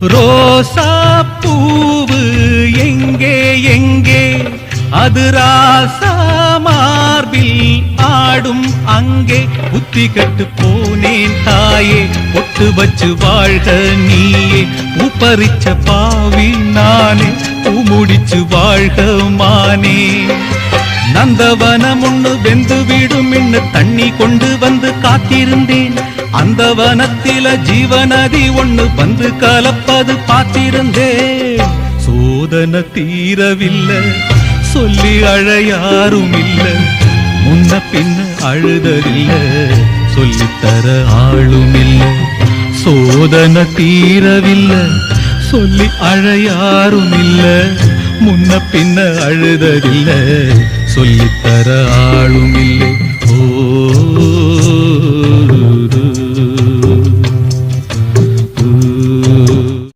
ரோசா பூவு எங்கே எங்கே அது ராசா மார்பில் ஆடும் அங்கே புத்தி கட்டு போனேன் தாயே பொட்டு வச்சு வாழ்க நீயே உப்பரிச்ச பாவி நானே முடிச்சு வாழ்க மானே நந்தவனம் ஒண்ணு வெந்து விடும் என்று தண்ணி கொண்டு வந்து காத்திருந்தேன் அந்த வனத்தில ஜீவநதி ஒண்ணு வந்து கலப்பது பார்த்திருந்தேன் சோதனை தீரவில்லை சொல்லி அழ யாரும் இல்ல முன்ன பின்ன அழுததில்ல சொல்லித்தர ஆளும் இல்ல சோதனை தீரவில்லை சொல்லி அழ யாரும் இல்ல முன்ன பின்ன அழுததில்ல சொல்லித்தர ஆளும் இல்லை ஓ